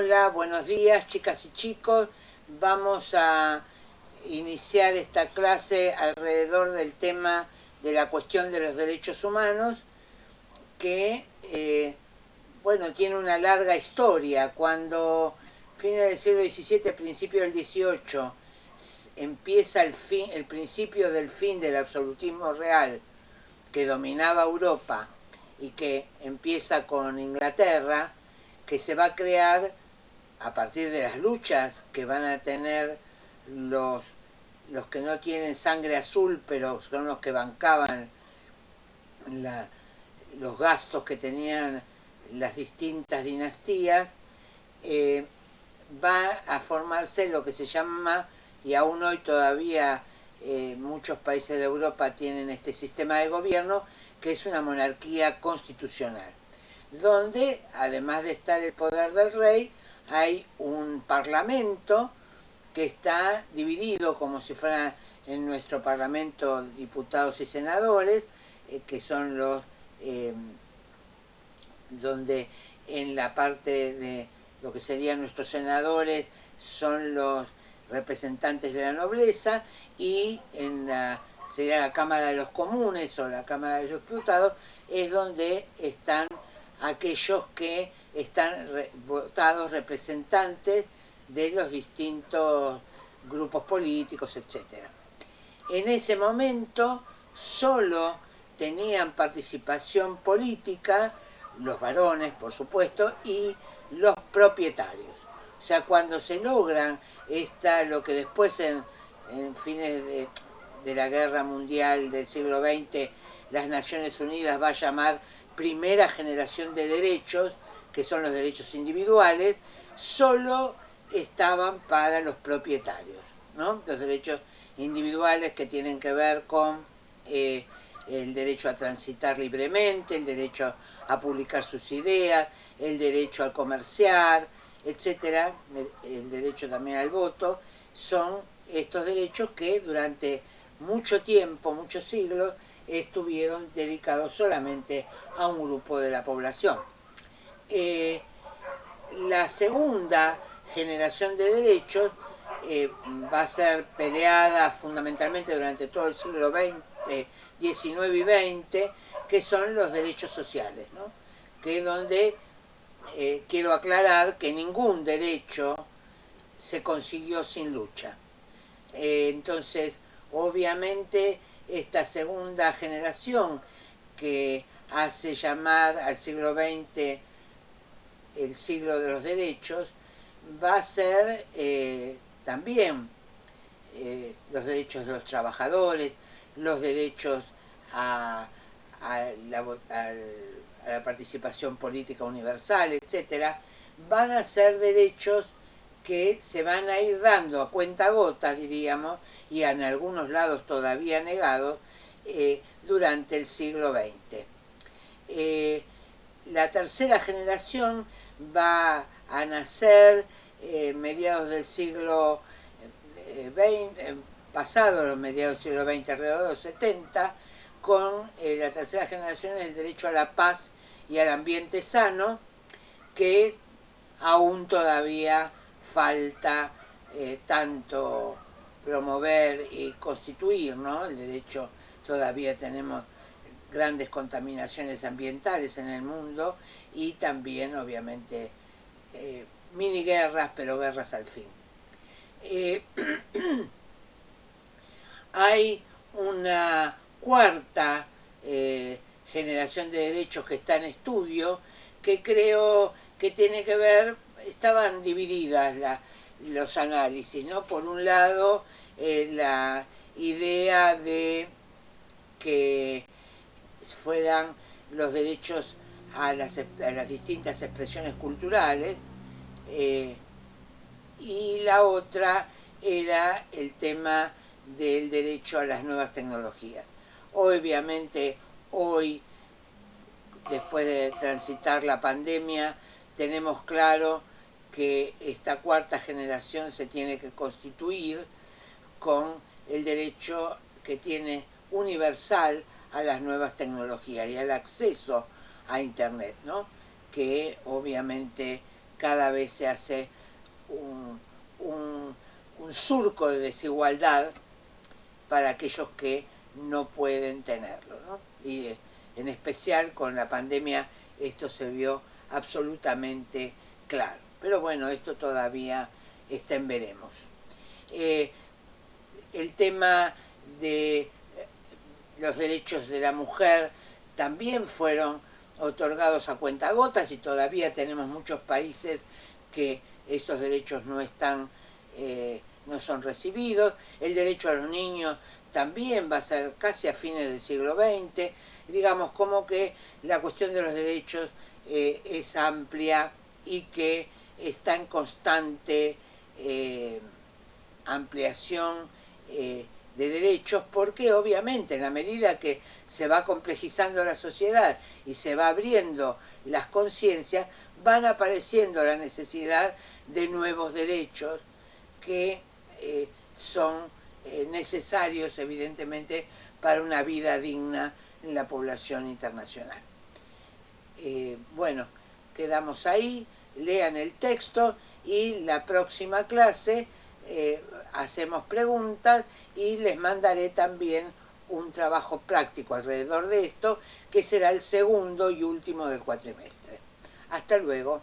Hola, buenos días chicas y chicos. Vamos a iniciar esta clase alrededor del tema de la cuestión de los derechos humanos, que, bueno, tiene una larga historia. Cuando fines del siglo XVII, principio del XVIII, empieza el principio del fin del absolutismo real que dominaba Europa y que empieza con Inglaterra, que se va a crear a partir de las luchas que van a tener los que no tienen sangre azul, pero son los que bancaban los gastos que tenían las distintas dinastías. Va a formarse lo que se llama, y aún hoy todavía muchos países de Europa tienen este sistema de gobierno, que es una monarquía constitucional, donde además de estar el poder del rey, hay un parlamento que está dividido como si fuera en nuestro parlamento diputados y senadores, que son los donde en la parte de lo que serían nuestros senadores son los representantes de la nobleza, y en sería la Cámara de los Comunes o la Cámara de los Diputados, es donde están aquellos que están votados representantes de los distintos grupos políticos, etc. En ese momento solo tenían participación política los varones, por supuesto, y los propietarios. O sea, cuando se logran lo que después en fines de la Guerra Mundial del siglo XX las Naciones Unidas va a llamar primera generación de derechos, que son los derechos individuales, solo estaban para los propietarios, ¿no? Los derechos individuales que tienen que ver con el derecho a transitar libremente, el derecho a publicar sus ideas, el derecho a comerciar, etcétera, el derecho también al voto. Son estos derechos que durante mucho tiempo, muchos siglos, estuvieron dedicados solamente a un grupo de la población. La segunda generación de derechos va a ser peleada fundamentalmente durante todo el siglo XX, XIX y XX, que son los derechos sociales, ¿no? Que es donde quiero aclarar que ningún derecho se consiguió sin lucha. Entonces, obviamente, esta segunda generación, que hace llamar al siglo XX el siglo de los derechos, va a ser también los derechos de los trabajadores, los derechos a la participación política universal, etcétera, van a ser derechos que se van a ir dando a cuentagotas, diríamos, y en algunos lados todavía negados, durante el siglo XX. La tercera generación va a nacer mediados del siglo XX, pasado los mediados del siglo XX, alrededor de los 70, con la tercera generación del derecho a la paz y al ambiente sano, que aún todavía falta tanto promover y constituir, ¿no? El derecho, todavía tenemos grandes contaminaciones ambientales en el mundo, y también obviamente mini guerras, pero guerras al fin. Hay una cuarta generación de derechos que está en estudio, que creo que tiene que ver, estaban divididas los análisis, ¿no? Por un lado, la idea de que fueran los derechos a las distintas expresiones culturales, y la otra era el tema del derecho a las nuevas tecnologías. Obviamente hoy, después de transitar la pandemia, tenemos claro que esta cuarta generación se tiene que constituir con el derecho que tiene universal a las nuevas tecnologías y al acceso a Internet, ¿no? Que obviamente cada vez se hace un surco de desigualdad para aquellos que no pueden tenerlo, ¿no? Y en especial con la pandemia esto se vio absolutamente claro. Pero bueno, esto todavía está en veremos. El tema de los derechos de la mujer también fueron otorgados a cuentagotas y todavía tenemos muchos países que estos derechos no están, no son recibidos. El derecho a los niños también va a ser casi a fines del siglo XX. Digamos, como que la cuestión de los derechos es amplia y que está en constante ampliación de derechos, porque obviamente en la medida que se va complejizando la sociedad y se va abriendo las conciencias, van apareciendo la necesidad de nuevos derechos que son necesarios evidentemente para una vida digna en la población internacional. Bueno, quedamos ahí, lean el texto y la próxima clase hacemos preguntas y les mandaré también un trabajo práctico alrededor de esto, que será el segundo y último del cuatrimestre. Hasta luego.